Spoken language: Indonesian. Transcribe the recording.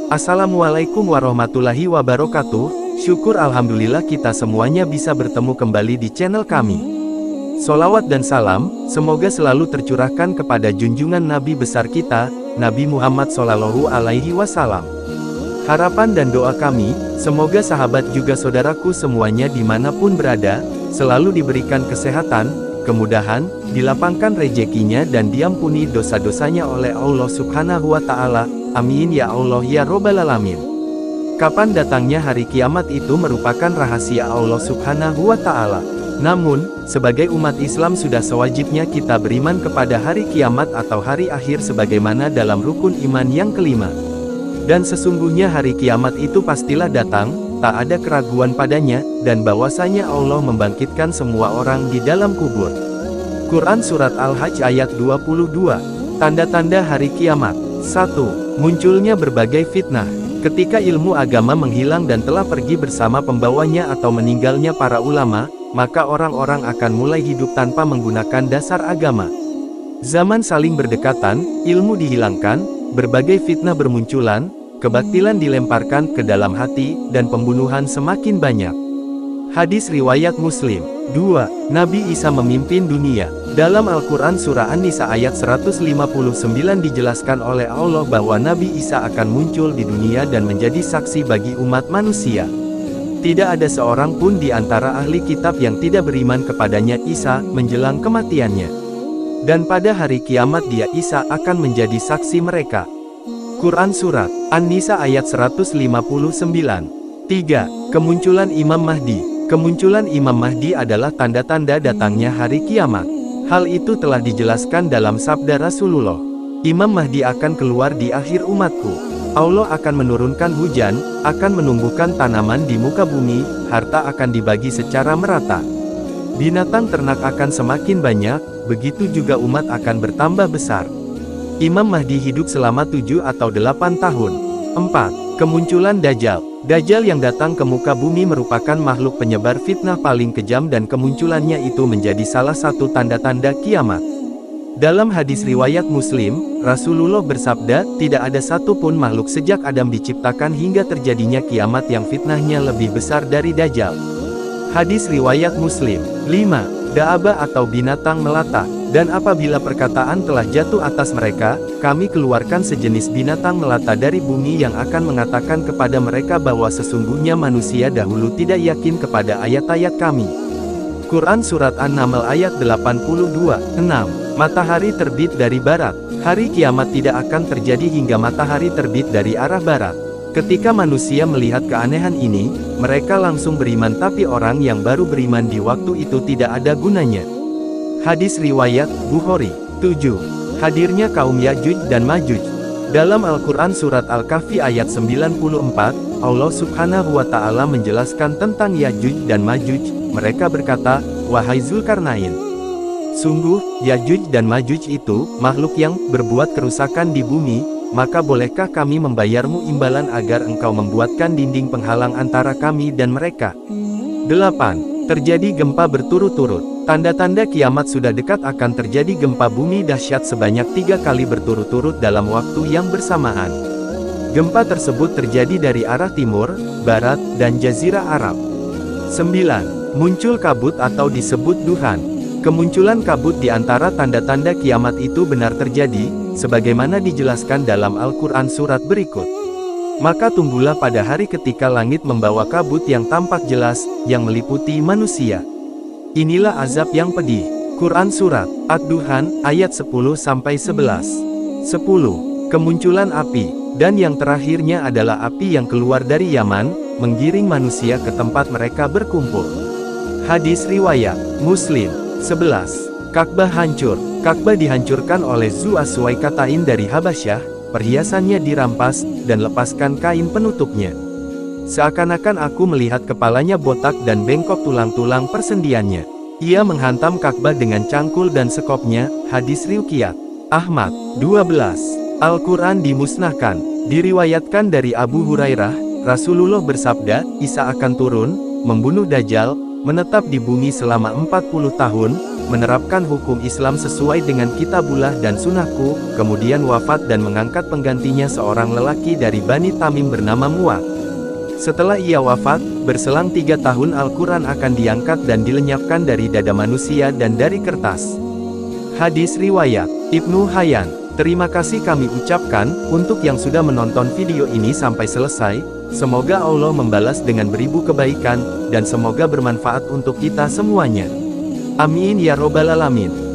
Assalamualaikum warahmatullahi wabarakatuh. Syukur alhamdulillah kita semuanya bisa bertemu kembali di channel kami. Solawat dan salam, semoga selalu tercurahkan kepada junjungan Nabi besar kita, Nabi Muhammad Shallallahu Alaihi Wasallam. Harapan dan doa kami, semoga sahabat juga saudaraku semuanya dimanapun berada, selalu diberikan kesehatan, kemudahan, dilapangkan rezekinya dan diampuni dosa-dosanya oleh Allah Subhanahu wa Ta'ala. Amin ya Allah ya Robbal Alamin. Kapan datangnya hari kiamat itu merupakan rahasia Allah Subhanahu wa Ta'ala. Namun, sebagai umat Islam sudah sewajibnya kita beriman kepada hari kiamat atau hari akhir sebagaimana dalam rukun iman yang kelima. Dan sesungguhnya hari kiamat itu pastilah datang, tak ada keraguan padanya, dan bahwasanya Allah membangkitkan semua orang di dalam kubur. Quran Surat Al-Hajj ayat 22. Tanda-tanda hari kiamat. 1. Munculnya berbagai fitnah. Ketika ilmu agama menghilang dan telah pergi bersama pembawanya atau meninggalnya para ulama, maka orang-orang akan mulai hidup tanpa menggunakan dasar agama. Zaman saling berdekatan, ilmu dihilangkan, berbagai fitnah bermunculan, kebatilan dilemparkan ke dalam hati, dan pembunuhan semakin banyak. Hadis riwayat Muslim. 2. Nabi Isa memimpin dunia. Dalam Al-Quran Surah An-Nisa ayat 159 dijelaskan oleh Allah bahwa Nabi Isa akan muncul di dunia dan menjadi saksi bagi umat manusia. Tidak ada seorang pun di antara ahli kitab yang tidak beriman kepadanya Isa menjelang kematiannya. Dan pada hari kiamat dia Isa akan menjadi saksi mereka. Quran Surat An-Nisa ayat 159. 3. Kemunculan Imam Mahdi. Kemunculan Imam Mahdi adalah tanda-tanda datangnya hari kiamat. Hal itu telah dijelaskan dalam sabda Rasulullah. Imam Mahdi akan keluar di akhir umatku. Allah akan menurunkan hujan, akan menumbuhkan tanaman di muka bumi, harta akan dibagi secara merata. Binatang ternak akan semakin banyak, begitu juga umat akan bertambah besar. Imam Mahdi hidup selama 7 atau 8 tahun. 4. Kemunculan Dajjal. Dajjal yang datang ke muka bumi merupakan makhluk penyebar fitnah paling kejam dan kemunculannya itu menjadi salah satu tanda-tanda kiamat. Dalam hadis riwayat Muslim, Rasulullah bersabda, tidak ada satupun makhluk sejak Adam diciptakan hingga terjadinya kiamat yang fitnahnya lebih besar dari Dajjal. Hadis riwayat Muslim. 5. Da'abah atau binatang melata. Dan apabila perkataan telah jatuh atas mereka, kami keluarkan sejenis binatang melata dari bumi yang akan mengatakan kepada mereka bahwa sesungguhnya manusia dahulu tidak yakin kepada ayat-ayat kami. Quran Surat An-Naml ayat 82. 6. Matahari terbit dari barat. Hari kiamat tidak akan terjadi hingga matahari terbit dari arah barat. Ketika manusia melihat keanehan ini, mereka langsung beriman, tapi orang yang baru beriman di waktu itu tidak ada gunanya. Hadis riwayat Bukhari. 7. Hadirnya kaum Ya'juj dan Ma'juj. Dalam Al-Quran Surat Al-Kahfi ayat 94, Allah Subhanahu wa Ta'ala menjelaskan tentang Ya'juj dan Ma'juj. Mereka berkata, wahai Zulkarnain, sungguh, Ya'juj dan Ma'juj itu makhluk yang berbuat kerusakan di bumi, maka bolehkah kami membayarmu imbalan agar engkau membuatkan dinding penghalang antara kami dan mereka? 8. Terjadi gempa berturut-turut. Tanda-tanda kiamat sudah dekat, akan terjadi gempa bumi dahsyat sebanyak 3 kali berturut-turut dalam waktu yang bersamaan. Gempa tersebut terjadi dari arah timur, barat, dan jazirah Arab. 9. Muncul kabut atau disebut duhan. Kemunculan kabut di antara tanda-tanda kiamat itu benar terjadi, sebagaimana dijelaskan dalam Al-Quran surat berikut. Maka tunggulah pada hari ketika langit membawa kabut yang tampak jelas, yang meliputi manusia. Inilah azab yang pedih. Quran Surat Ad-Duhan, ayat 10-11. 10. Kemunculan api. Dan yang terakhirnya adalah api yang keluar dari Yaman, menggiring manusia ke tempat mereka berkumpul. Hadis riwayat Muslim. 11. Ka'bah hancur. Ka'bah dihancurkan oleh Zu Aswaikatain dari Habasyah. Perhiasannya dirampas, dan lepaskan kain penutupnya. Seakan-akan aku melihat kepalanya botak dan bengkok tulang-tulang persendiannya. Ia menghantam Ka'bah dengan cangkul dan sekopnya. Hadis riwayat Ahmad. 12. Al-Quran dimusnahkan. Diriwayatkan dari Abu Hurairah, Rasulullah bersabda, Isa akan turun, membunuh Dajjal, menetap di bumi selama 40 tahun, menerapkan hukum Islam sesuai dengan kitabullah dan sunnahku, kemudian wafat dan mengangkat penggantinya seorang lelaki dari Bani Tamim bernama Mu'adh. Setelah ia wafat, berselang 3 tahun Al-Quran akan diangkat dan dilenyapkan dari dada manusia dan dari kertas. Hadis riwayat Ibnu Hayyan. Terima kasih kami ucapkan, untuk yang sudah menonton video ini sampai selesai, semoga Allah membalas dengan beribu kebaikan, dan semoga bermanfaat untuk kita semuanya. Amin ya robbal alamin.